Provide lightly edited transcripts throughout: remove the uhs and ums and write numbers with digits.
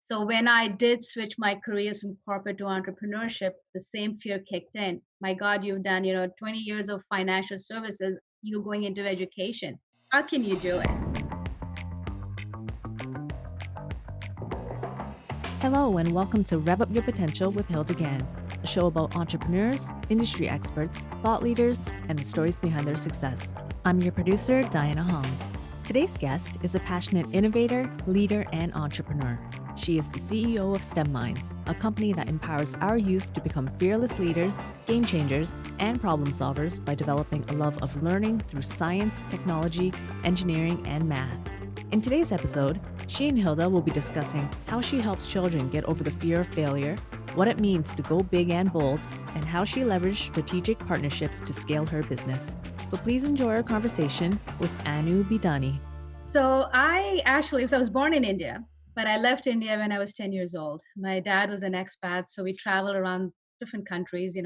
So when I did switch my careers from corporate to entrepreneurship, the same fear kicked in. My God, you've done, 20 years of financial services, you're going into education. How can you do it? Hello, and welcome to Rev Up Your Potential with Hilda Gann, a show about entrepreneurs, industry experts, thought leaders, and the stories behind their success. I'm your producer, Diana Hong. Today's guest is a passionate innovator, leader, and entrepreneur. She is the CEO of STEM Minds, a company that empowers our youth to become fearless leaders, game changers, and problem solvers by developing a love of learning through science, technology, engineering, and math. In today's episode, she and Hilda will be discussing how she helps children get over the fear of failure, what it means to go big and bold, and how she leveraged strategic partnerships to scale her business. So please enjoy our conversation with Anu Bidani. So I was born in India, but I left India when I was 10 years old. My dad was an expat, so we traveled around different countries.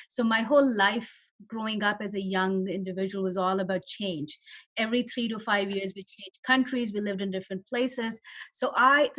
So my whole life growing up as a young individual was all about change. Every 3 to 5 years, we changed countries, we lived in different places. So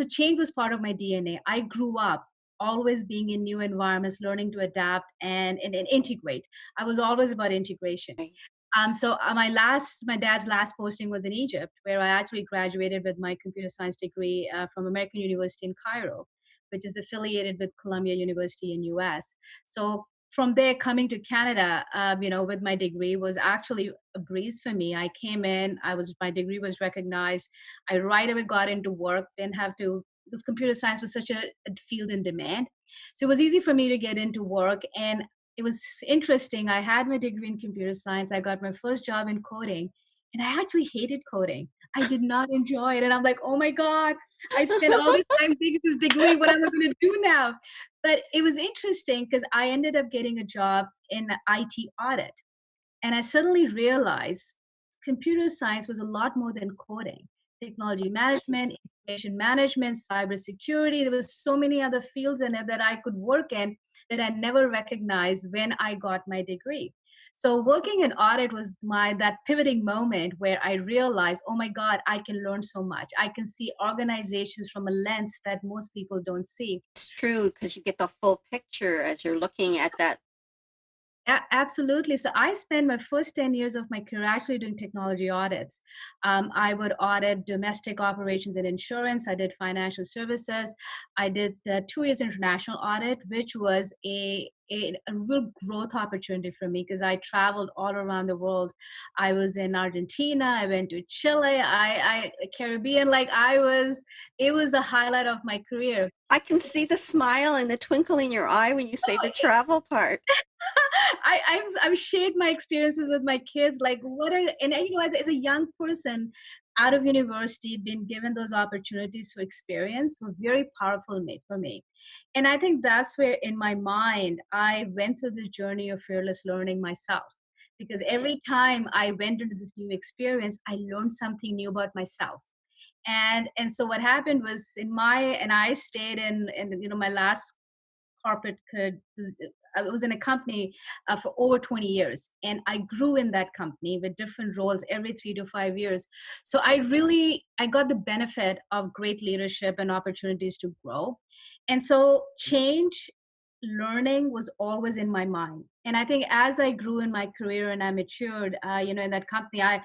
change was part of my DNA. I grew up always being in new environments, learning to adapt and integrate. I was always about integration. Right. My dad's last posting was in Egypt, where I actually graduated with my computer science degree from American University in Cairo, which is affiliated with Columbia University in US. So from there, coming to Canada, with my degree was actually a breeze for me. I came in, my degree was recognized. I right away got into work, didn't have to because computer science was such a field in demand. So it was easy for me to get into work, and it was interesting. I had my degree in computer science. I got my first job in coding, and I actually hated coding. I did not enjoy it. And I'm like, oh my God, I spent all this time taking this degree. What am I going to do now? But it was interesting because I ended up getting a job in IT audit. And I suddenly realized computer science was a lot more than coding. Technology management, information management, cybersecurity. There was so many other fields in it that I could work in that I never recognized when I got my degree. So working in audit was that pivoting moment where I realized, oh my God, I can learn so much. I can see organizations from a lens that most people don't see. It's true because you get the full picture as you're looking at that. Absolutely. So I spent my first 10 years of my career actually doing technology audits. I would audit domestic operations and insurance. I did financial services. I did 2 years international audit, which was a real growth opportunity for me because I traveled all around the world. I was in Argentina. I went to Chile. I Caribbean. It was the highlight of my career. I can see the smile and the twinkle in your eye when you say the travel part. I've shared my experiences with my kids. Like, as a young person out of university, being given those opportunities to experience were very powerful for me. And I think that's where, in my mind, I went through this journey of fearless learning myself. Because every time I went into this new experience, I learned something new about myself. And so what happened was I stayed in my last corporate I was in a company for over 20 years, and I grew in that company with different roles every 3 to 5 years. So I got the benefit of great leadership and opportunities to grow. And so change learning was always in my mind. And I think as I grew in my career and I matured, in that company, I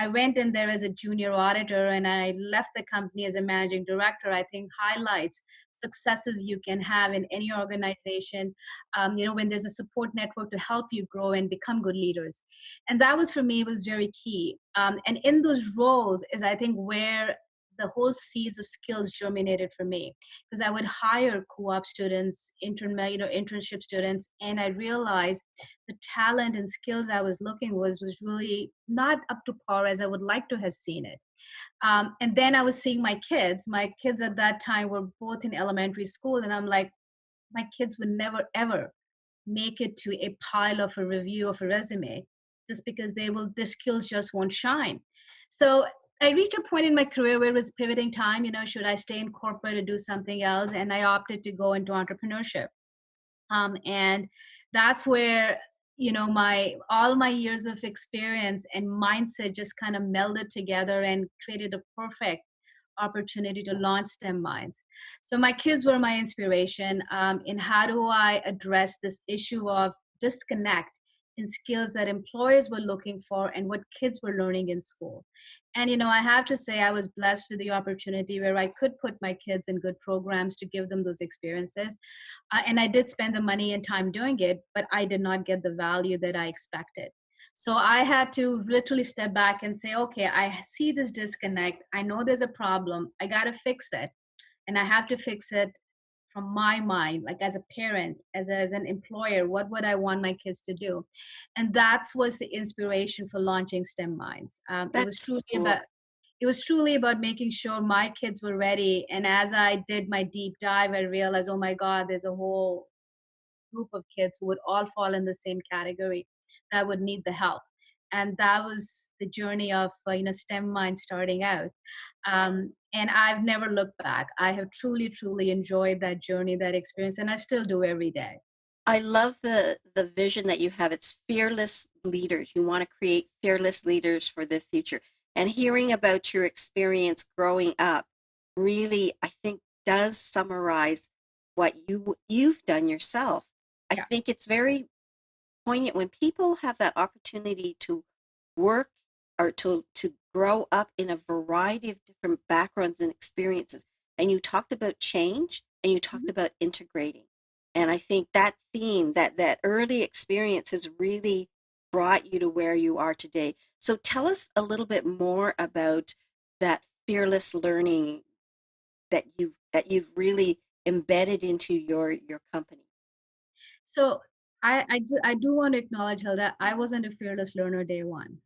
went in there as a junior auditor, and I left the company as a managing director. I think highlights successes you can have in any organization, when there's a support network to help you grow and become good leaders. And that was, for me, was very key. And in those roles is, I think, where the whole seeds of skills germinated for me, because I would hire co-op students, internship students, and I realized the talent and skills I was looking was really not up to par as I would like to have seen it. And then I was seeing my kids. My kids at that time were both in elementary school, and I'm like, my kids would never ever make it to a pile of a review of a resume just because their skills just won't shine. So I reached a point in my career where it was pivoting time. Should I stay in corporate or do something else? And I opted to go into entrepreneurship. And that's where my all my years of experience and mindset just kind of melded together and created a perfect opportunity to launch STEM Minds. So my kids were my inspiration in how do I address this issue of disconnect in skills that employers were looking for and what kids were learning in school. And I have to say I was blessed with the opportunity where I could put my kids in good programs to give them those experiences. And I did spend the money and time doing it, but I did not get the value that I expected. So I had to literally step back and say, okay, I see this disconnect. I know there's a problem. I got to fix it. And I have to fix it from my mind, like as a parent, as an employer, what would I want my kids to do? And that was the inspiration for launching STEM Minds. That's cool. It was truly about making sure my kids were ready. And as I did my deep dive, I realized, oh my God, there's a whole group of kids who would all fall in the same category that would need the help. And that was the journey of STEM Mind starting out. And I've never looked back. I have truly, truly enjoyed that journey, that experience, and I still do every day. I love the vision that you have. It's fearless leaders. You want to create fearless leaders for the future. And hearing about your experience growing up really, I think, does summarize what you've done yourself. I Yeah. think it's very poignant when people have that opportunity to work or to grow up in a variety of different backgrounds and experiences. And you talked about change and you talked about integrating. And I think that theme, that early experience has really brought you to where you are today. So tell us a little bit more about that fearless learning that you've really embedded into your company. So I do want to acknowledge, Hilda, I wasn't a fearless learner day one.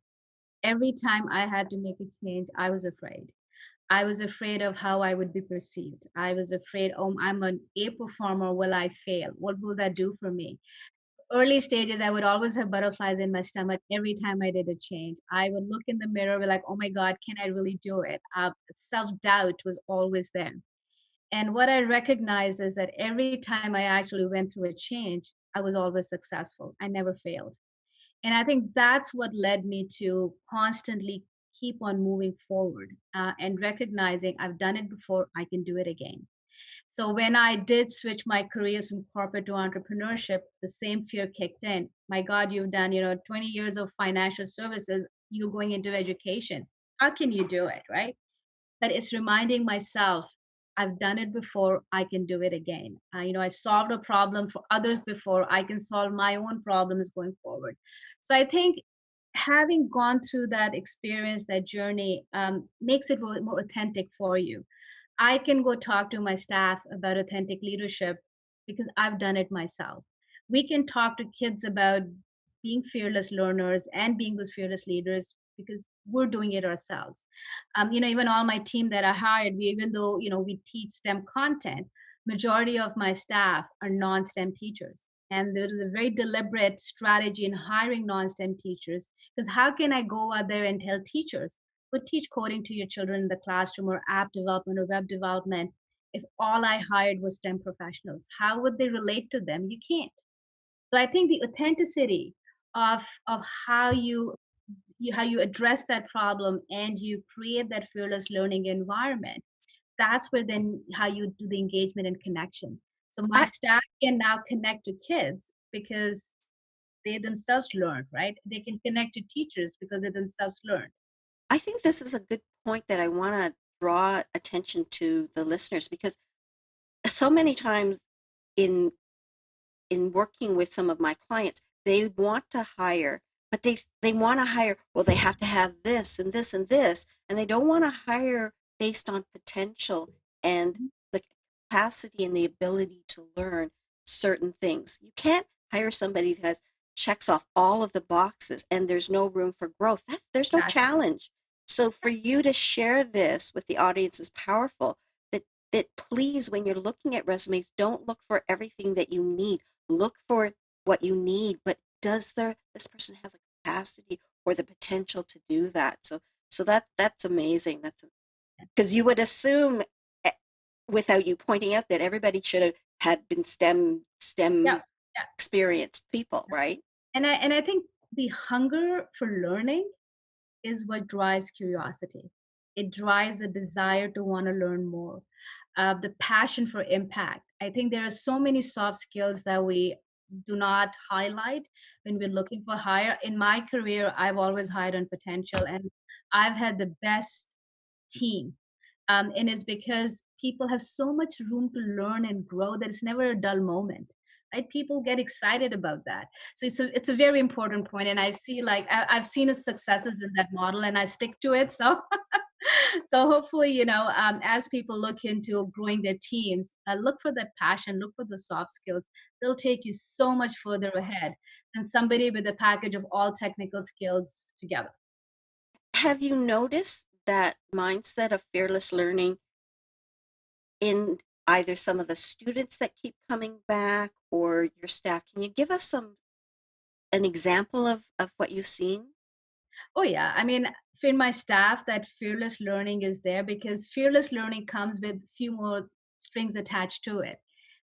Every time I had to make a change, I was afraid. I was afraid of how I would be perceived. I was afraid, oh, I'm an A performer. Will I fail? What will that do for me? Early stages, I would always have butterflies in my stomach every time I did a change. I would look in the mirror, be like, oh my God, can I really do it? Self doubt was always there. And what I recognized is that every time I actually went through a change, I was always successful. I never failed. And I think that's what led me to constantly keep on moving forward and recognizing I've done it before, I can do it again. So when I did switch my careers from corporate to entrepreneurship, the same fear kicked in. My God, you've done, 20 years of financial services, you're going into education. How can you do it, right? But it's reminding myself I've done it before, I can do it again. I solved a problem for others before, I can solve my own problems going forward. So I think having gone through that experience, that journey, makes it more authentic for you. I can go talk to my staff about authentic leadership because I've done it myself. We can talk to kids about being fearless learners and being those fearless leaders because we're doing it ourselves. Even all my team that I hired, even though we teach STEM content, majority of my staff are non-STEM teachers. And there is a very deliberate strategy in hiring non-STEM teachers because how can I go out there and tell teachers, would teach coding to your children in the classroom or app development or web development if all I hired was STEM professionals? How would they relate to them? You can't. So I think the authenticity of how you address that problem and you create that fearless learning environment, that's where then how you do the engagement and connection. So my I, staff can now connect to kids because they themselves learned, right? They can connect to teachers because they themselves learned. I think this is a good point that I want to draw attention to the listeners because so many times in working with some of my clients, they want to hire, but they want to hire, well, they have to have this and this and this, and they don't want to hire based on potential and Mhm. the capacity and the ability to learn certain things. You can't hire somebody that checks off all of the boxes and there's no room for growth. There's no Exactly. challenge. So for you to share this with the audience is powerful. That please, when you're looking at resumes, don't look for everything that you need. Look for what you need, but does this person have the capacity or the potential to do that? So that's amazing. That's because you would assume, eh, without you pointing out, that everybody should have had been Yeah. STEM Yeah. experienced people, right? And I think the hunger for learning is what drives curiosity. it drives a desire to want to learn more, the passion for impact. I think there are so many soft skills that we do not highlight when we're looking for hire. In my career, I've always hired on potential, and I've had the best team. And it's because people have so much room to learn and grow that it's never a dull moment. Right? People get excited about that. So it's a very important point. And I see I've seen its successes in that model and I stick to it. So so hopefully, as people look into growing their teams, look for that passion, look for the soft skills. They'll take you so much further ahead than somebody with a package of all technical skills together. Have you noticed that mindset of fearless learning in either some of the students that keep coming back or your staff? Can you give us an example of what you've seen? Oh yeah, I mean, for my staff, that fearless learning is there because fearless learning comes with few more strings attached to it.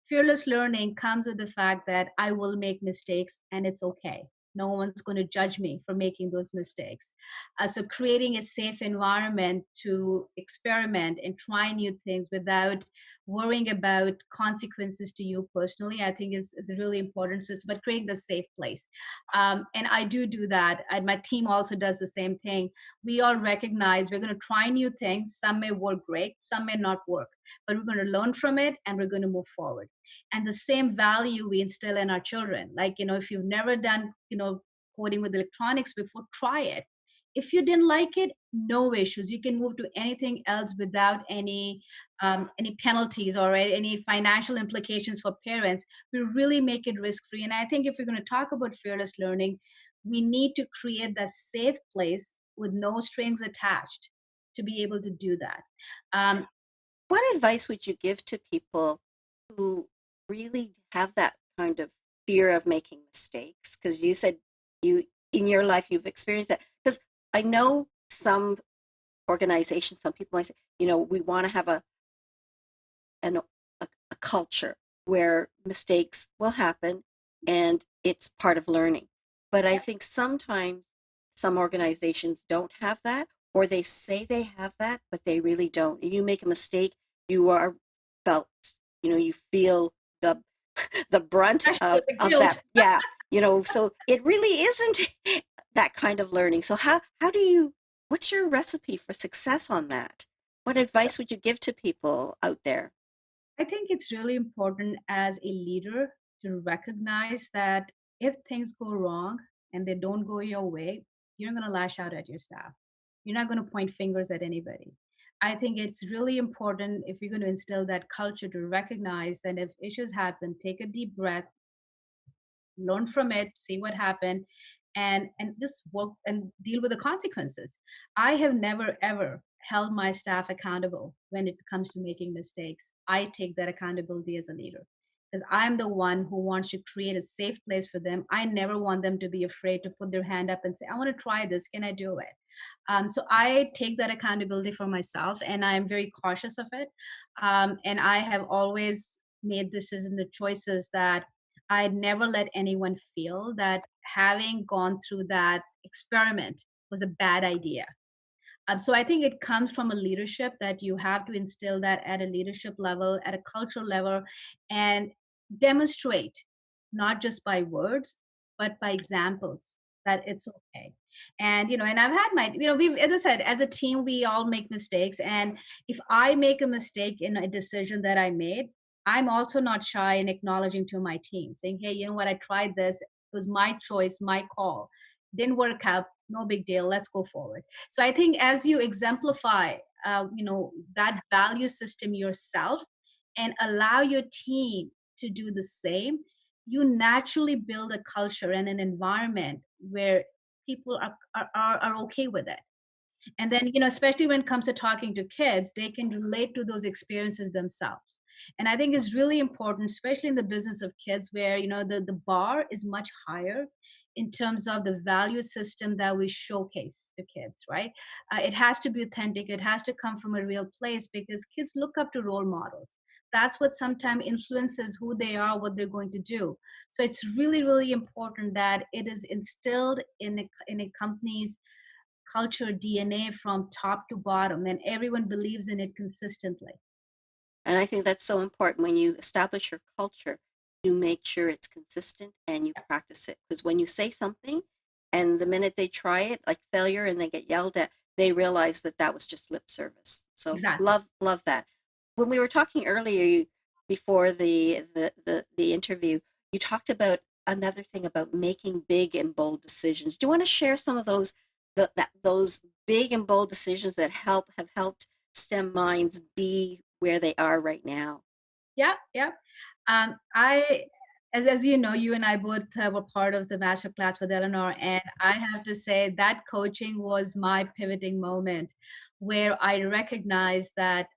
Fearless learning comes with the fact that I will make mistakes and it's okay. No one's going to judge me for making those mistakes. So creating a safe environment to experiment and try new things without worrying about consequences to you personally, I think is really important. So it's about creating the safe place. And I do that. And my team also does the same thing. We all recognize we're going to try new things. Some may work great, some may not work, but we're going to learn from it and we're going to move forward. And the same value we instill in our children. Like, if you've never done, coding with electronics before, try it. If you didn't like it, no issues. You can move to anything else without any penalties or any financial implications for parents. We really make it risk free. And I think if we're going to talk about fearless learning, we need to create that safe place with no strings attached to be able to do that. What advice would you give to people who really have that kind of fear of making mistakes? Because you said you in your life you've experienced that. Because I know some organizations, some people might say, we want to have a culture where mistakes will happen and it's part of learning. But I think sometimes some organizations don't have that, or they say they have that, but they really don't. And you make a mistake, you are felt, you feel the the brunt Especially the of guilt. that. Yeah, so it really isn't that kind of learning. So how do you what's your recipe for success on that? What advice would you give to people out there? I think it's really important as a leader to recognize that if things go wrong and they don't go your way, you're not going to lash out at your staff. You're not going to point fingers at anybody. I think it's really important if you're going to instill that culture to recognize that if issues happen, take a deep breath, learn from it, see what happened, and just work and deal with the consequences. I have never ever held my staff accountable when it comes to making mistakes. I take that accountability as a leader because I'm the one who wants to create a safe place for them. I never want them to be afraid to put their hand up and say, I want to try this, can I do it? So I take that accountability for myself and I'm very cautious of it. And I have always made decisions, the choices that I'd never let anyone feel that having gone through that experiment was a bad idea. So I think it comes from a leadership that you have to instill that at a leadership level, at a cultural level, and demonstrate not just by words, but by examples that it's okay. And and I've had my, we've, as I said, as a team, we all make mistakes. And if I make a mistake in a decision that I made, I'm also not shy in acknowledging to my team, saying, hey, you know what, I tried this. It was my choice, my call. Didn't work out. No big deal. Let's go forward. So I think as you exemplify, that value system yourself and allow your team to do the same, you naturally build a culture and an environment where people are okay with it. And then especially when it comes to talking to kids, they can relate to those experiences themselves. And I think it's really important, especially in the business of kids, where the bar is much higher in terms of the value system that we showcase to kids, right? It has to be authentic, it has to come from a real place, because kids look up to role models. That's what sometimes influences who they are, what they're going to do. So it's really, really important that it is instilled in a company's culture DNA from top to bottom, and everyone believes in it consistently. And I think that's so important. When you establish your culture, you make sure it's consistent and you practice it. Because when you say something and the minute they try it, like failure, and they get yelled at, they realize that that was just lip service. So Exactly. love that. When we were talking earlier, before the interview, you talked about another thing about making big and bold decisions. Do you want to share some of those big and bold decisions that have helped STEM minds be where they are right now? Yeah, yeah. I, as you know, you and I both were part of the master class with Eleanor, and I have to say that coaching was my pivoting moment, where I recognized that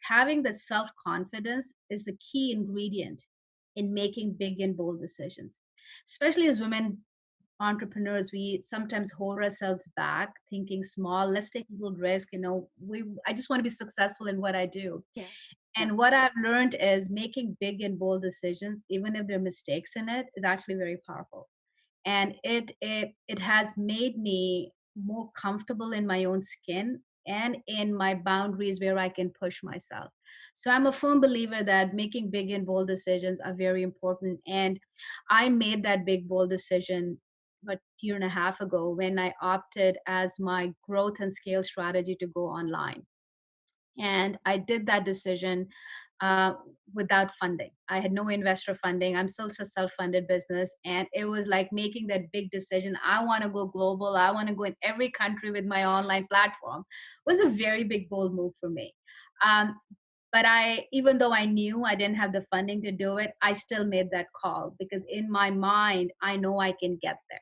having the self confidence is the key ingredient in making big and bold decisions, especially as women entrepreneurs. We sometimes hold ourselves back thinking small, let's take a little risk, I just want to be successful in what I do. Yeah, yeah. And what I've learned is making big and bold decisions, even if there are mistakes in it, is actually very powerful. And it has made me more comfortable in my own skin and in my boundaries where I can push myself. So I'm a firm believer that making big and bold decisions are very important. And I made that big bold decision about a year and a half ago when I opted as my growth and scale strategy to go online. And I did that decision uh, without funding. I had no investor funding. I'm still a self-funded business, and it was like making that big decision. I want to go global. I want to go in every country with my online platform. It was a very big, bold move for me. Um, but even though I knew I didn't have the funding to do it, I still made that call because in my mind, I know I can get there.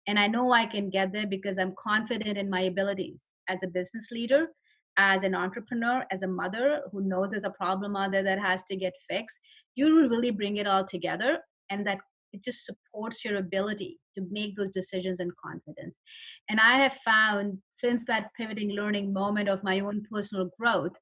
And I know I can get there because I'm confident in my abilities as a business leader, as an entrepreneur, as a mother who knows there's a problem out there that has to get fixed. You really bring it all together, and that it just supports your ability to make those decisions in confidence. And I have found since that pivoting learning moment of my own personal growth,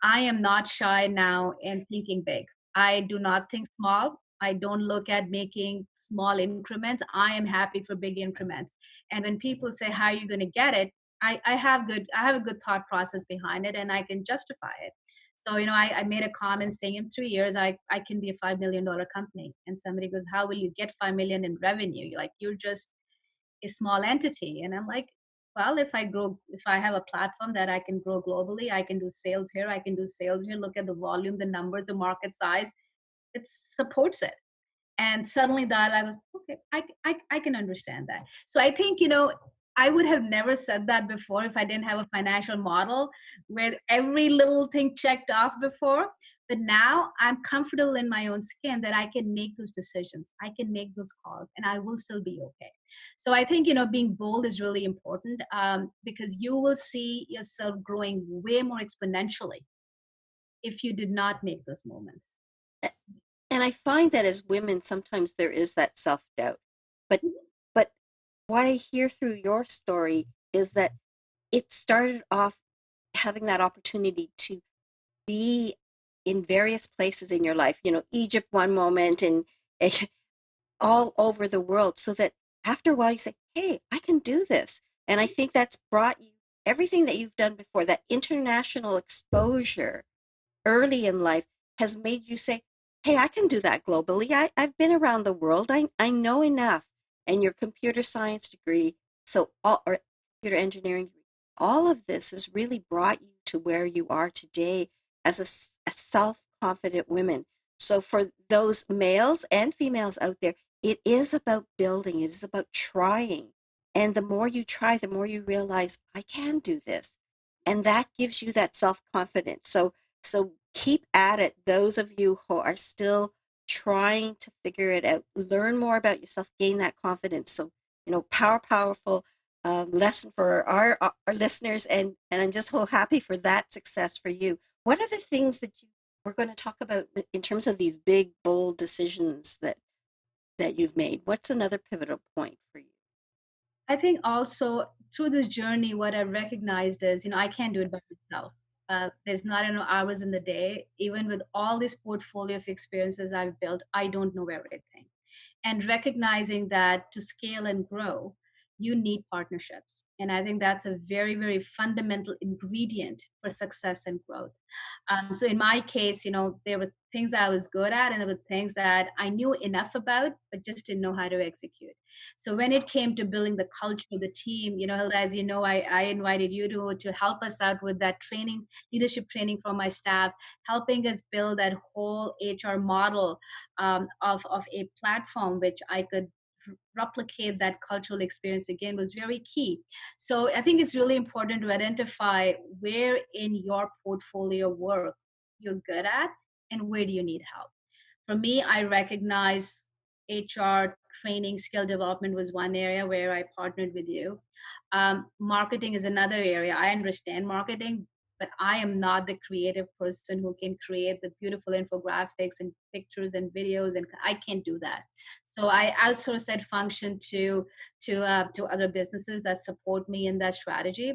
I am not shy now in thinking big. I do not think small. I don't look at making small increments. I am happy for big increments. And when people say, how are you going to get it? I have a good thought process behind it and I can justify it. So, I made a comment saying in 3 years, I can be a $5 million company. And somebody goes, how will you get 5 million in revenue? You're like, you're just a small entity. And I'm like, well, if I have a platform that I can grow globally, I can do sales here, I can do sales here. Look at the volume, the numbers, the market size, it supports it. And suddenly that I was, okay, I can understand that. So I think, I would have never said that before if I didn't have a financial model where every little thing checked off before. But now I'm comfortable in my own skin that I can make those decisions. I can make those calls and I will still be okay. So I think, being bold is really important because you will see yourself growing way more exponentially if you did not make those moments. And I find that as women, sometimes there is that self-doubt. But but what I hear through your story is that it started off having that opportunity to be in various places in your life, Egypt one moment and all over the world, so that after a while you say, hey, I can do this. And I think that's brought you everything that you've done before, that international exposure early in life has made you say, hey, I can do that globally. I've been around the world. I know enough. And your computer science degree, or computer engineering degree, all of this has really brought you to where you are today as a self-confident woman. So for those males and females out there, it is about building. It is about trying. And the more you try, the more you realize, I can do this. And that gives you that self-confidence. So keep at it. Those of you who are still trying to figure it out, learn more about yourself, gain that confidence. So, powerful lesson for our listeners. And I'm just so happy for that success for you. What are the things that we're going to talk about in terms of these big, bold decisions that you've made? What's another pivotal point for you? I think also through this journey, what I recognized is, I can't do it by myself. There's not enough hours in the day. Even with all this portfolio of experiences I've built, I don't know everything. And recognizing that to scale and grow, you need partnerships. And I think that's a very, very fundamental ingredient for success and growth. So in my case, there were things I was good at, and there were things that I knew enough about, but just didn't know how to execute. So when it came to building the culture of the team, Hilda, as you know, I invited you to help us out with that training, leadership training for my staff, helping us build that whole HR model of a platform which I could replicate that cultural experience again was very key. So I think it's really important to identify where in your portfolio work you're good at and where do you need help. For me, I recognize HR training, skill development was one area where I partnered with you. Marketing is another area. I understand marketing, but I am not the creative person who can create the beautiful infographics and pictures and videos, and I can't do that. So I outsource that function to other businesses that support me in that strategy.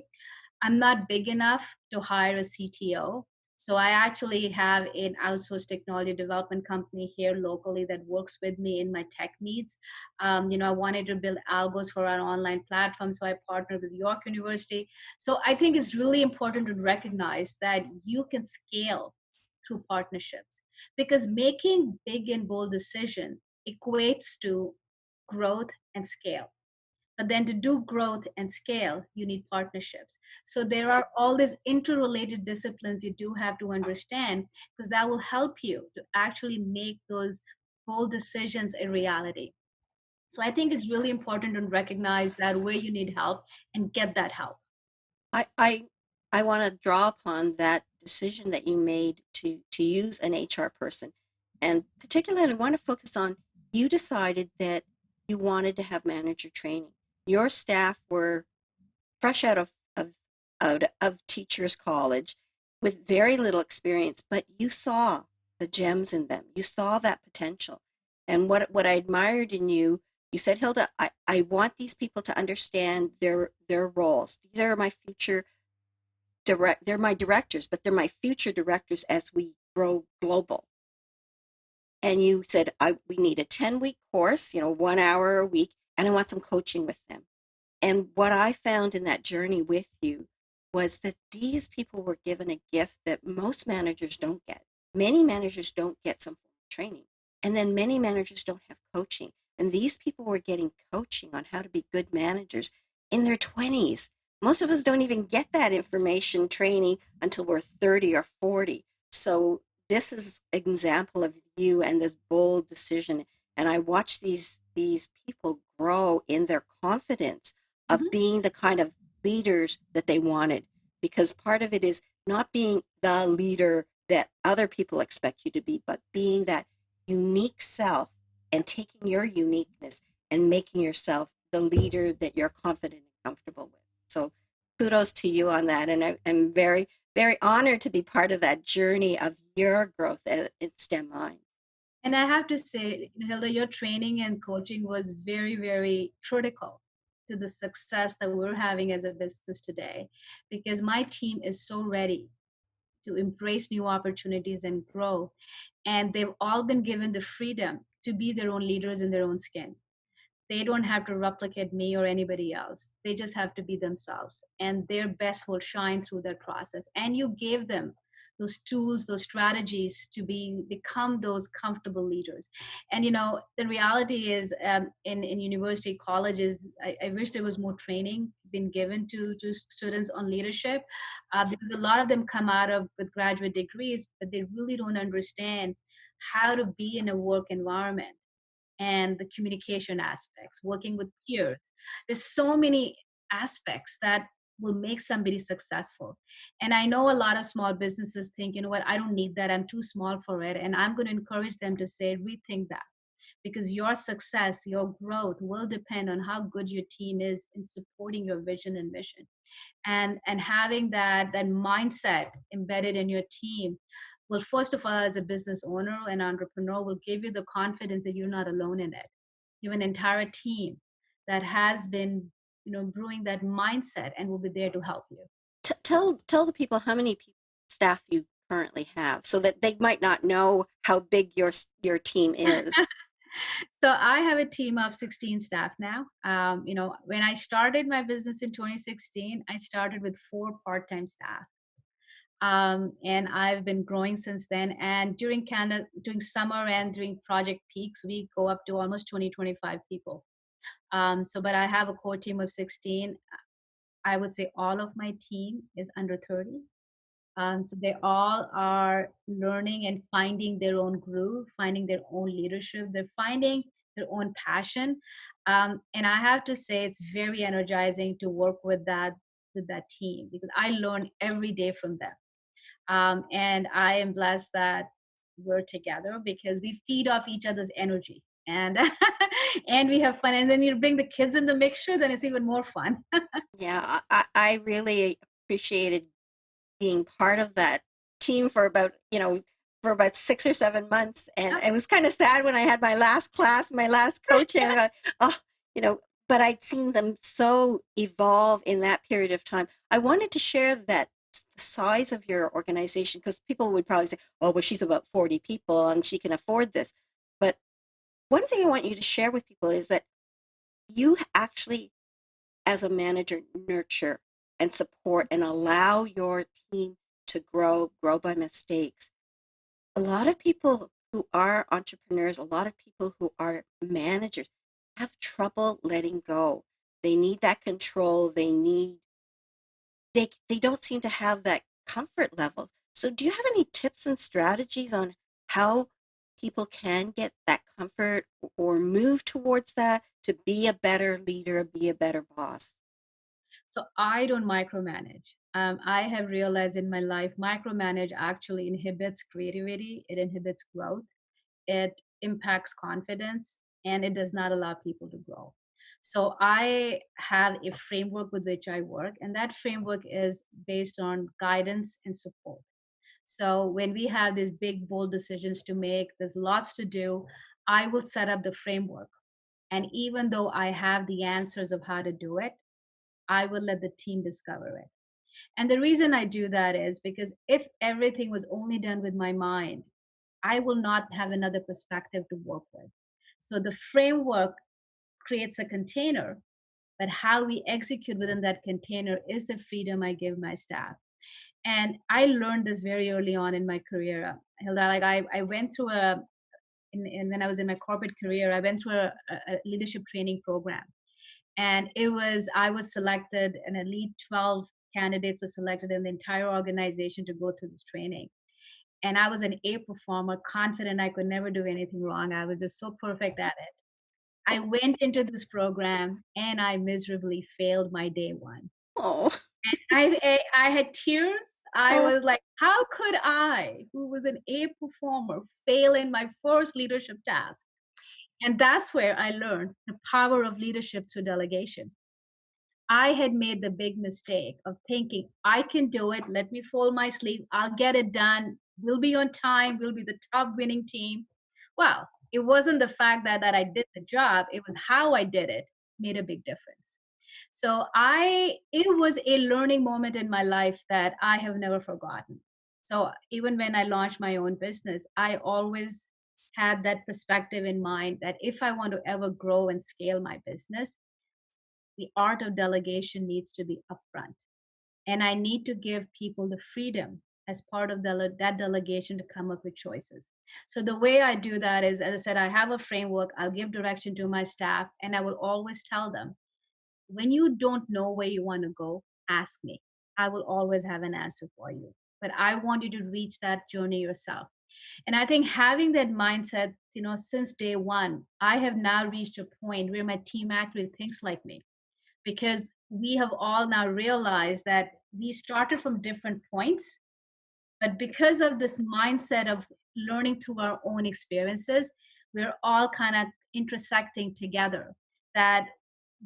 I'm not big enough to hire a CTO. So I actually have an outsourced technology development company here locally that works with me in my tech needs. I wanted to build algos for our online platform, so I partnered with York University. So I think it's really important to recognize that you can scale through partnerships, because making big and bold decisions equates to growth and scale. But then to do growth and scale, you need partnerships. So there are all these interrelated disciplines you do have to understand, because that will help you to actually make those bold decisions a reality. So I think it's really important to recognize that where you need help and get that help. I want to draw upon that decision that you made to use an HR person, and particularly I want to focus on, you decided that you wanted to have manager training. Your staff were fresh out of teachers college with very little experience, but you saw the gems in them. You saw that potential. And what I admired in you, you said, Hilda, I want these people to understand their roles. These are my future they're my directors, but they're my future directors as we grow global. And you said, we need a 10-week course, 1 hour a week, and I want some coaching with them. And what I found in that journey with you was that these people were given a gift that most managers don't get. Many managers don't get some form of training. And then many managers don't have coaching. And these people were getting coaching on how to be good managers in their 20s. Most of us don't even get that information training until we're 30 or 40. So this is an example of you and this bold decision. And I watch these people grow in their confidence of Mhm. being the kind of leaders that they wanted, because part of it is not being the leader that other people expect you to be, but being that unique self and taking your uniqueness and making yourself the leader that you're confident and comfortable with. So kudos to you on that. And I'm very, very honored to be part of that journey of your growth at STEM Mind. And I have to say, Hilda, your training and coaching was very, very critical to the success that we're having as a business today, because my team is so ready to embrace new opportunities and grow. And they've all been given the freedom to be their own leaders in their own skin. They don't have to replicate me or anybody else. They just have to be themselves, and their best will shine through that process. And you gave them those tools, those strategies to become those comfortable leaders. And the reality is, in university colleges, I wish there was more training been given to students on leadership, because a lot of them come out of with graduate degrees, but they really don't understand how to be in a work environment and the communication aspects, working with peers. There's so many aspects that will make somebody successful. And I know a lot of small businesses think, you know what, I don't need that. I'm too small for it. And I'm going to encourage them to say, rethink that, because your success, your growth will depend on how good your team is in supporting your vision and mission. And having that mindset embedded in your team will, first of all, as a business owner and entrepreneur, will give you the confidence that you're not alone in it. You have an entire team that has been brewing that mindset and will be there to help you. Tell the people how many staff you currently have, so that they might not know how big your team is. So I have a team of 16 staff now. When I started my business in 2016, I started with 4 part-time staff. And I've been growing since then. And during summer and during project peaks, we go up to almost 20, 25 people. But I have a core team of 16. I would say all of my team is under 30. So they all are learning and finding their own groove, finding their own leadership. They're finding their own passion. And I have to say, it's very energizing to work with that team because I learn every day from them. And I am blessed that we're together because we feed off each other's energy and and we have fun. And then you bring the kids in the mixtures, and it's even more fun. Yeah, I really appreciated being part of that team for about 6 or 7 months. And it was kind of sad when I had my last class, my last coaching. I got, oh, but I'd seen them so evolve in that period of time. I wanted to share that the size of your organization, because people would probably say, oh, well, she's about 40 people and she can afford this. But one thing I want you to share with people is that you actually, as a manager, nurture and support and allow your team to grow by mistakes. A lot of people who are entrepreneurs, a lot of people who are managers have trouble letting go. They need that control. They don't seem to have that comfort level. So do you have any tips and strategies on how people can get that comfort or move towards that to be a better leader, be a better boss? So I don't micromanage. I have realized in my life, micromanage actually inhibits creativity, it inhibits growth, it impacts confidence, and it does not allow people to grow. So I have a framework with which I work, and that framework is based on guidance and support. So when we have these big, bold decisions to make, there's lots to do. I will set up the framework. And even though I have the answers of how to do it, I will let the team discover it. And the reason I do that is because if everything was only done with my mind, I will not have another perspective to work with. So the framework creates a container, but how we execute within that container is the freedom I give my staff. And I learned this very early on in my career, Hilda. Like I went through when I was in my corporate career, I went through a leadership training program, and I was selected, an elite 12 candidates were selected in the entire organization to go through this training. And I was an A performer, confident I could never do anything wrong. I was just so perfect at it. I went into this program and I miserably failed my day one. Oh, I had tears. I oh, was like, how could I, who was an A performer, fail in my first leadership task? And that's where I learned the power of leadership through delegation. I had made the big mistake of thinking, I can do it. Let me fold my sleeve. I'll get it done. We'll be on time. We'll be the top winning team. Well, it wasn't the fact that I did the job, it was how I did it made a big difference. It was a learning moment in my life that I have never forgotten. So even when I launched my own business, I always had that perspective in mind that if I want to ever grow and scale my business, the art of delegation needs to be upfront. And I need to give people the freedom as part of that delegation to come up with choices. So the way I do that is, as I said, I have a framework, I'll give direction to my staff, and I will always tell them, when you don't know where you want to go, ask me. I will always have an answer for you. But I want you to reach that journey yourself. And I think having that mindset, since day one, I have now reached a point where my team actually thinks like me, because we have all now realized that we started from different points, but because of this mindset of learning through our own experiences, we're all kind of intersecting together, that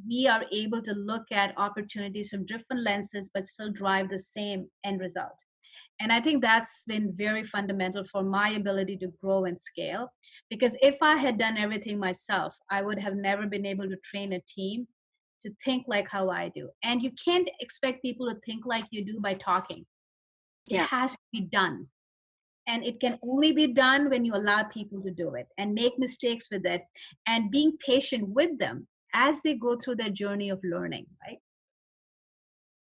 we are able to look at opportunities from different lenses but still drive the same end result. And I think that's been very fundamental for my ability to grow and scale, because if I had done everything myself, I would have never been able to train a team to think like how I do. And you can't expect people to think like you do by talking. It yeah. has to be done. And it can only be done when you allow people to do it and make mistakes with it, and being patient with them as they go through their journey of learning, right?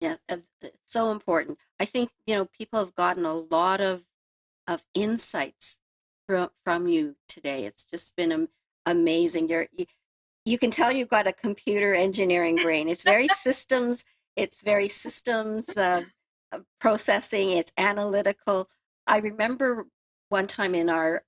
Yeah, it's so important. I think, people have gotten a lot of insights from you today. It's just been amazing. You can tell you've got a computer engineering brain. It's very systems processing. It's analytical. I remember one time in our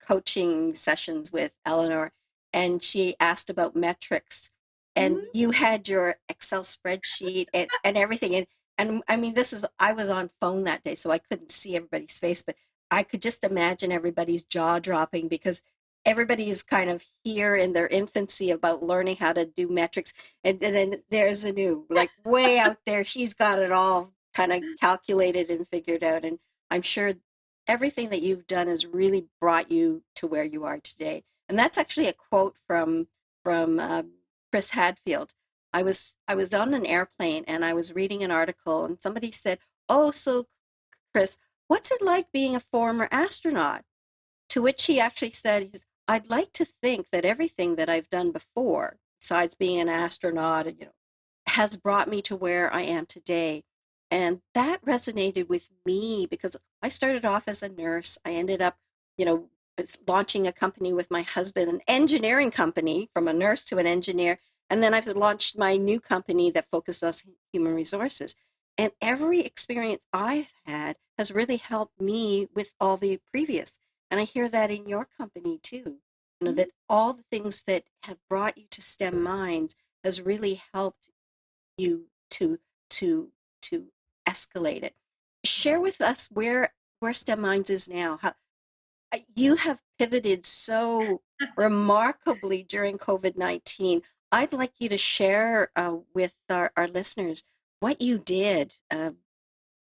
coaching sessions with Eleanor, and she asked about metrics, and Mhm. you had your Excel spreadsheet and everything. And I mean, I was on phone that day, so I couldn't see everybody's face, but I could just imagine everybody's jaw dropping because everybody is kind of here in their infancy about learning how to do metrics. And then there's a new, like way out there, she's got it all kind of calculated and figured out. And I'm sure everything that you've done has really brought you to where you are today. And that's actually a quote from Chris Hadfield. I was on an airplane and I was reading an article and somebody said, "Oh, so Chris, what's it like being a former astronaut?" To which he actually said, "I'd like to think that everything that I've done before, besides being an astronaut, has brought me to where I am today." And that resonated with me because I started off as a nurse. I ended up, you know, launching a company with my husband, an engineering company, from a nurse to an engineer. And then I've launched my new company that focuses on human resources. And every experience I've had has really helped me with all the previous. And I hear that in your company too. Mhm. That all the things that have brought you to STEM Minds has really helped you to escalate it. Share with us where STEM Minds is now. How you have pivoted so remarkably during COVID-19. I'd like you to share with our listeners what you did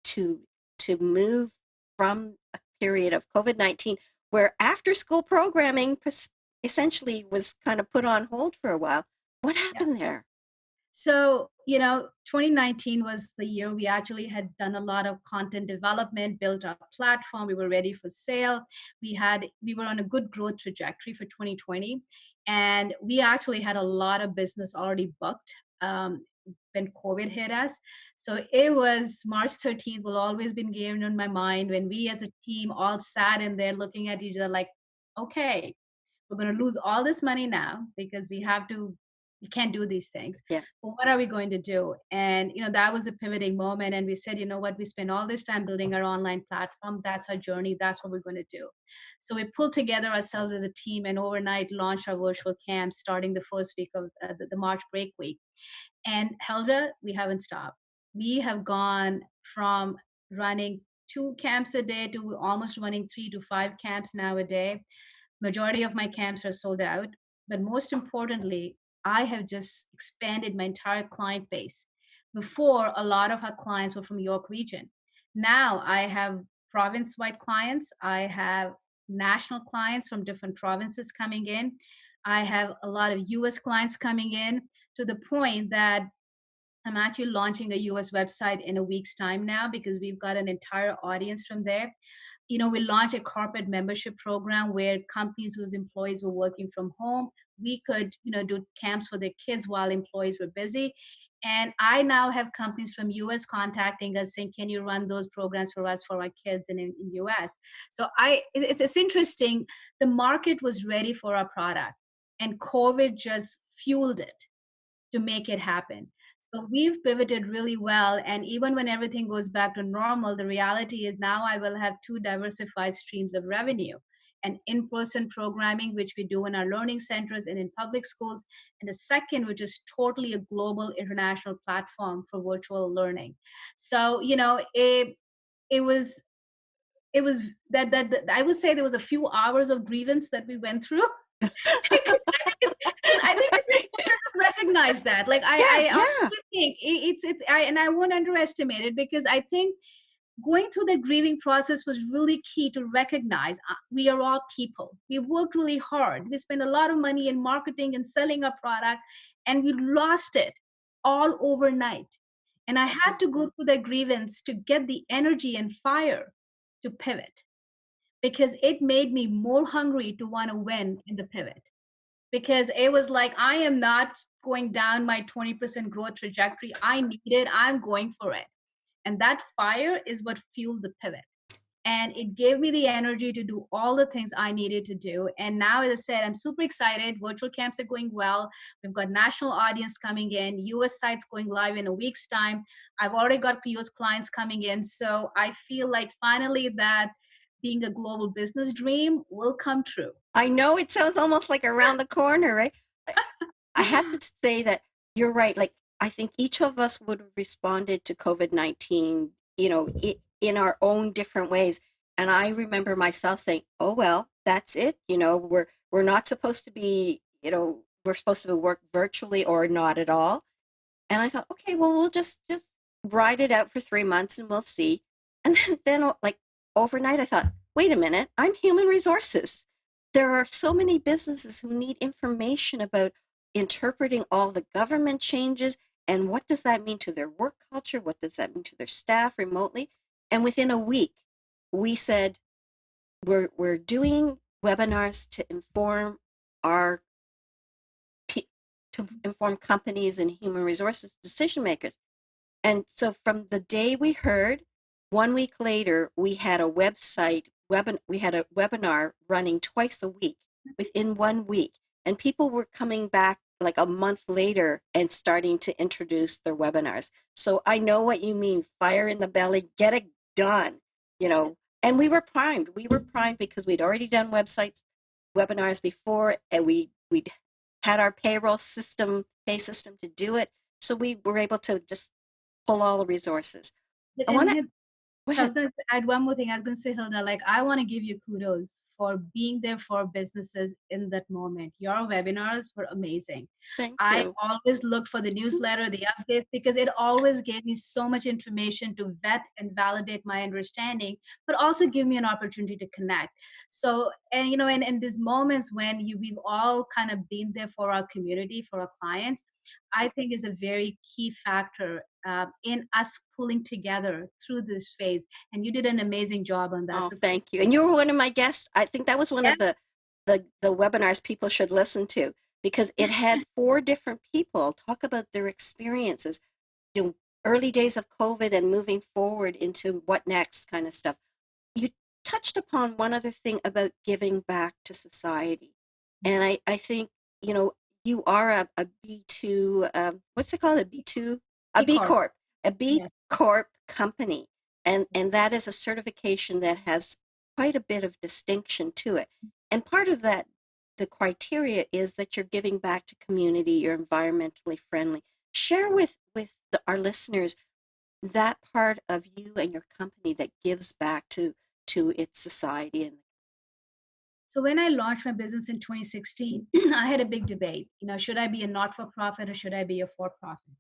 to to move from a period of COVID-19 where after school programming essentially was kind of put on hold for a while. What Yeah. happened there? So, 2019 was the year we actually had done a lot of content development, built our platform. We were ready for sale. We were on a good growth trajectory for 2020. And we actually had a lot of business already booked when COVID hit us. So it was March 13th, will always be engraved in my mind when we as a team all sat in there looking at each other like, okay, we're going to lose all this money now because we can't do these things. Yeah. But what are we going to do? And that was a pivoting moment, and we said, you know what, we spent all this time building our online platform. That's our journey. That's what we're going to do. So we pulled together ourselves as a team and overnight launched our virtual camp starting the first week of the March break week. And Helda, we haven't stopped. We have gone from running 2 camps a day to almost running 3 to 5 camps now a day. Majority of my camps are sold out, but most importantly, I have just expanded my entire client base. Before, a lot of our clients were from York region. Now I have province-wide clients. I have national clients from different provinces coming in. I have a lot of US clients coming in, to the point that I'm actually launching a US website in a week's time now because we've got an entire audience from there. We launched a corporate membership program where companies whose employees were working from home, we could, do camps for their kids while employees were busy. And I now have companies from US contacting us saying, can you run those programs for us for our kids in US? So it's interesting. The market was ready for our product, and COVID just fueled it to make it happen. So we've pivoted really well. And even when everything goes back to normal, the reality is now I will have two diversified streams of revenue: an in person programming, which we do in our learning centers and in public schools, and the second, which is totally a global international platform for virtual learning. So, it was. It was that I would say there was a few hours of grievance that we went through. I think it's important to recognize that. Like Yeah, I yeah. honestly think I won't underestimate it, because I think going through the grieving process was really key to recognize we are all people. We worked really hard. We spent a lot of money in marketing and selling our product, and we lost it all overnight. And I had to go through that grievance to get the energy and fire to pivot. because it made me more hungry to want to win in the pivot. Because it was like, I am not going down my 20% growth trajectory. I need it. I'm going for it. And that fire is what fueled the pivot. And it gave me the energy to do all the things I needed to do. And now, as I said, I'm super excited. Virtual camps are going well. We've got national audience coming in, US sites going live in a week's time. I've already got US clients coming in. So I feel like finally that being a global business dream will come true. I know it sounds almost like around the corner, right? I have to say that you're right. Like, I think each of us would have responded to COVID-19, in our own different ways. And I remember myself saying, "Oh well, that's it. We're not supposed to be, we're supposed to work virtually or not at all." And I thought, okay, well, we'll just ride it out for 3 months and we'll see. And then like overnight, I thought, wait a minute, I'm human resources. There are so many businesses who need information about interpreting all the government changes and what does that mean to their work culture? What does that mean to their staff remotely? And within a week, we said, we're doing webinars to inform our to inform companies and human resources decision makers. And so from the day we heard, 1 week later, we had a we had a webinar running twice a week within 1 week. And people were coming back like a month later and starting to introduce their webinars. So I know what you mean, fire in the belly, get it done, And we were primed. We were primed because we'd already done webinars before, and we'd had our pay system to do it. So we were able to just pull all the resources. I want to go I was ahead. going to add one more thing. I was going to say, Hilda, like, I want to give you kudos for being there for businesses in that moment. Your webinars were amazing. Thank I you. always looked for the newsletter, the updates, because it always gave me so much information to vet and validate my understanding, but also give me an opportunity to connect. So, and in these moments when we've all kind of been there for our community, for our clients, I think is a very key factor in us pulling together through this phase. And you did an amazing job on that. Oh, So thank you. And you were one of my guests. I think that was one yeah, of the webinars people should listen to because it had 4 different people talk about their experiences, you know, early days of COVID and moving forward into what next kind of stuff. You touched upon one other thing about giving back to society. And I think, you are a B2, what's it called? A B2, a B B Corp. Corp, a B Yeah. Corp company. And that is a certification that has quite a bit of distinction to it. And part of that, the criteria is that you're giving back to community, you're environmentally friendly. Share with our listeners that part of you and your company that gives back to its society. And So when I launched my business in 2016, I had a big debate. Should I be a not-for-profit or should I be a for-profit?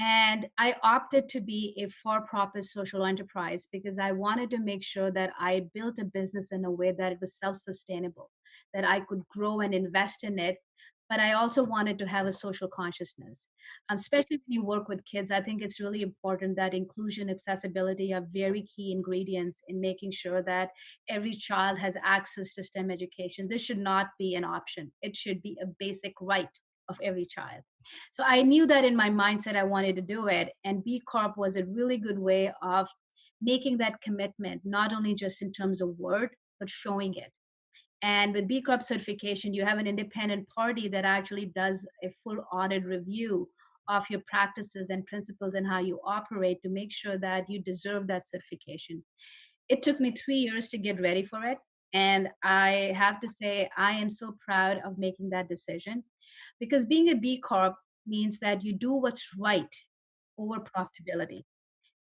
And I opted to be a for profit social enterprise because I wanted to make sure that I built a business in a way that it was self sustainable, that I could grow and invest in it. But I also wanted to have a social consciousness. Especially when you work with kids, I think it's really important that inclusion, accessibility are very key ingredients in making sure that every child has access to STEM education. This should not be an option, it should be a basic right of every child. So I knew that in my mindset, I wanted to do it. And B Corp was a really good way of making that commitment, not only just in terms of word, but showing it. And with B Corp certification, you have an independent party that actually does a full audit review of your practices and principles and how you operate to make sure that you deserve that certification. It took me 3 years to get ready for it. And I have to say, I am so proud of making that decision because being a B Corp means that you do what's right over profitability.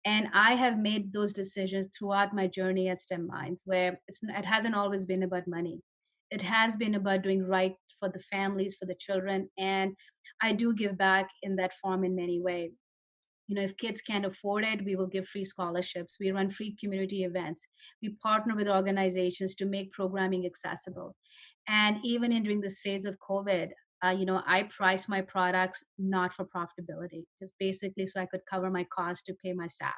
And I have made those decisions throughout my journey at STEM Minds, where it hasn't always been about money. It has been about doing right for the families, for the children. And I do give back in that form in many ways. If kids can't afford it, we will give free scholarships. We run free community events. We partner with organizations to make programming accessible. And even during this phase of COVID, I price my products not for profitability, just basically so I could cover my costs to pay my staff.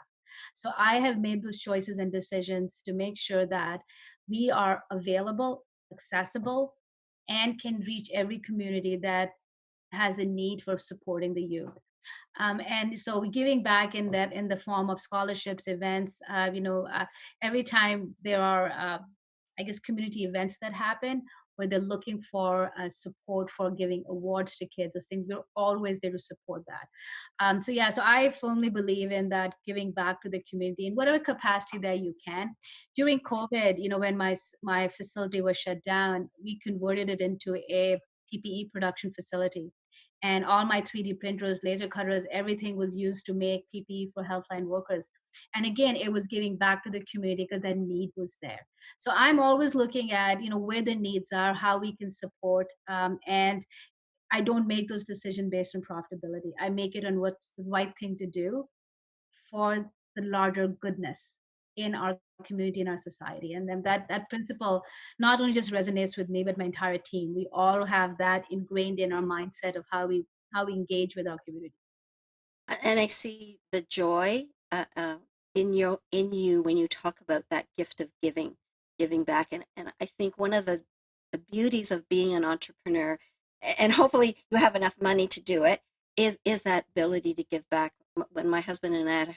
So I have made those choices and decisions to make sure that we are available, accessible, and can reach every community that has a need for supporting the youth. And so giving back in that, in the form of scholarships, events, every time there are I guess community events that happen where they're looking for support for giving awards to kids, those things, we're always there to support that. So yeah, so I firmly believe in that, giving back to the community in whatever capacity that you can. During COVID, when my facility was shut down, we converted it into a PPE production facility, and all my 3D printers, laser cutters, everything was used to make PPE for healthline workers. And again, it was giving back to the community because that need was there. So I'm always looking at, where the needs are, how we can support, and I don't make those decisions based on profitability. I make it on what's the right thing to do for the larger goodness in our community, in our society. And then that principle not only just resonates with me but my entire team. We all have that ingrained in our mindset of how we engage with our community. And I see the joy in you when you talk about that gift of giving back. And I think one of the beauties of being an entrepreneur, and hopefully you have enough money to do it, is that ability to give back. When my husband and I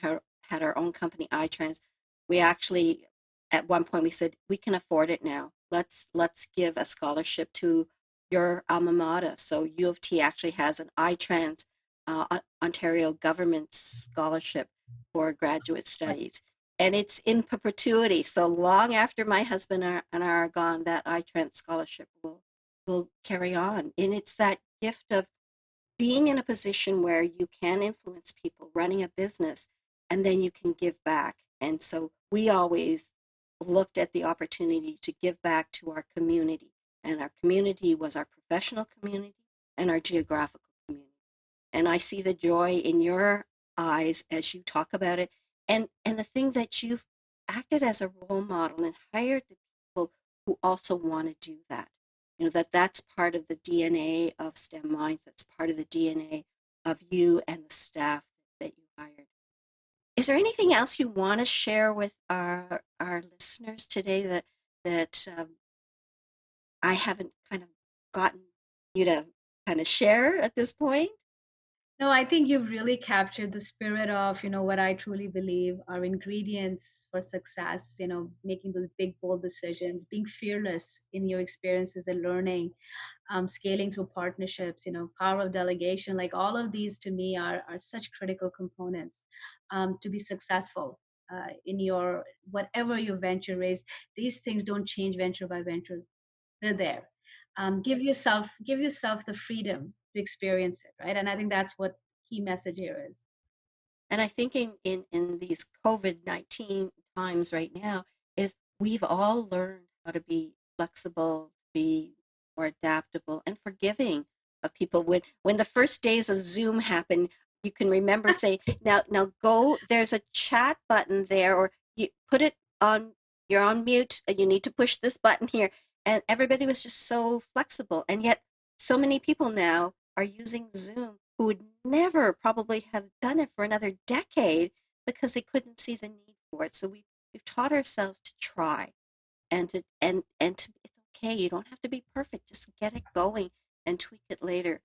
had our own company, iTrans, we actually at one point we said we can afford it now. Let's give a scholarship to your alma mater. So U of T actually has an iTrans Ontario government scholarship for graduate studies. And it's in perpetuity. So long after my husband and I are gone, that iTrans scholarship will carry on. And it's that gift of being in a position where you can influence people, running a business, and then you can give back. And so we always looked at the opportunity to give back to our community. And our community was our professional community and our geographical community. And I see the joy in your eyes as you talk about it. And the thing that you've acted as a role model and hired the people who also want to do that. That's part of the DNA of STEM Minds. That's part of the DNA of you and the staff that you hired. Is there anything else you want to share with our listeners today that I haven't kind of gotten you to kind of share at this point? No, I think you've really captured the spirit of, what I truly believe are ingredients for success, making those big, bold decisions, being fearless in your experiences and learning, scaling through partnerships, power of delegation. Like all of these to me are such critical components to be successful in your, whatever your venture is. These things don't change venture by venture. They're there. Give yourself the freedom to experience it, right? And I think that's what key message here is. And I think in these COVID-19 times right now is we've all learned how to be flexible, be more adaptable and forgiving of people. When the first days of Zoom happened, you can remember say, now go, there's a chat button there, or you put it on, you're on mute and you need to push this button here. And everybody was just so flexible. And yet so many people now are using Zoom who would never probably have done it for another decade because they couldn't see the need for it. So we've taught ourselves to try and to it's okay. You don't have to be perfect. Just get it going and tweak it later.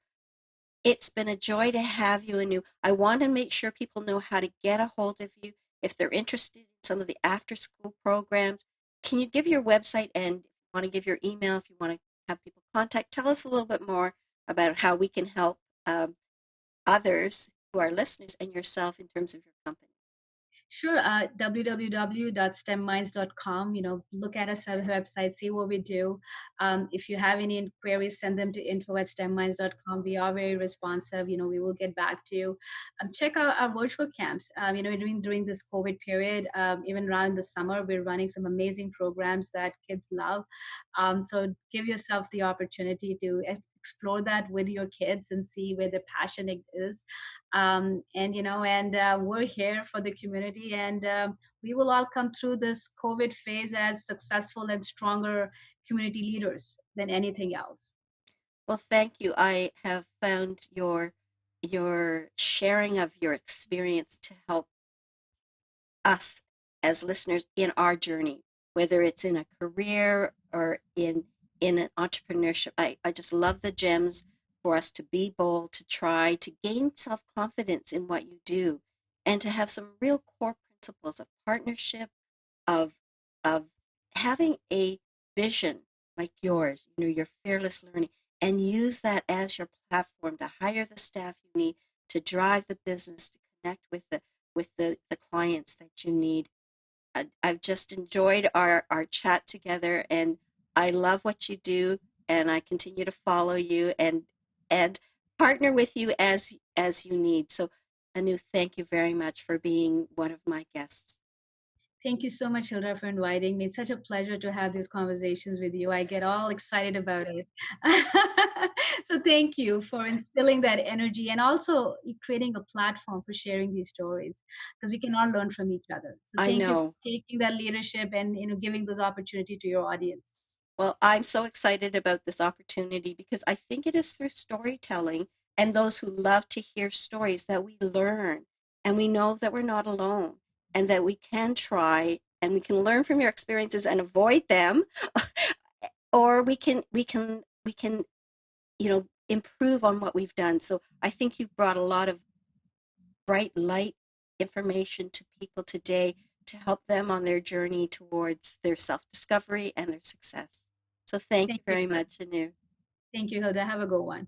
It's been a joy to have you, and I want to make sure people know how to get a hold of you if they're interested in some of the after school programs. Can you give your website, and if you want to give your email, if you want to have people contact, tell us a little bit more about how we can help others who are listeners and yourself in terms of your company. Sure. www.stemminds.com. Look at us at our website, see what we do. If you have any inquiries, send them to info@stemminds.com. We are very responsive. We will get back to you. Check out our virtual camps. During this COVID period, even around the summer, we're running some amazing programs that kids love. So give yourselves the opportunity to explore that with your kids and see where the passion is. And we're here for the community, and we will all come through this COVID phase as successful and stronger community leaders than anything else. Well, thank you. I have found your sharing of your experience to help us as listeners in our journey, whether it's in a career or in an entrepreneurship. I just love the gems for us to be bold, to try, to gain self-confidence in what you do, and to have some real core principles of partnership, of of having a vision like yours, your fearless learning, and use that as your platform to hire the staff you need, to drive the business, to connect with the clients that you need. I've just enjoyed our chat together, and I love what you do, and I continue to follow you and partner with you as you need. So, Anu, thank you very much for being one of my guests. Thank you so much, Hilda, for inviting me. It's such a pleasure to have these conversations with you. I get all excited about it. So thank you for instilling that energy and also creating a platform for sharing these stories because we can all learn from each other. So I thank you know. for taking that leadership and giving those opportunity to your audience. Well, I'm so excited about this opportunity because I think it is through storytelling and those who love to hear stories that we learn and we know that we're not alone and that we can try and we can learn from your experiences and avoid them or we can improve on what we've done. So I think you've brought a lot of bright light information to people today to help them on their journey towards their self-discovery and their success. So thank you Thank you. very much, Anu. Thank you, Hilda. Have a good one.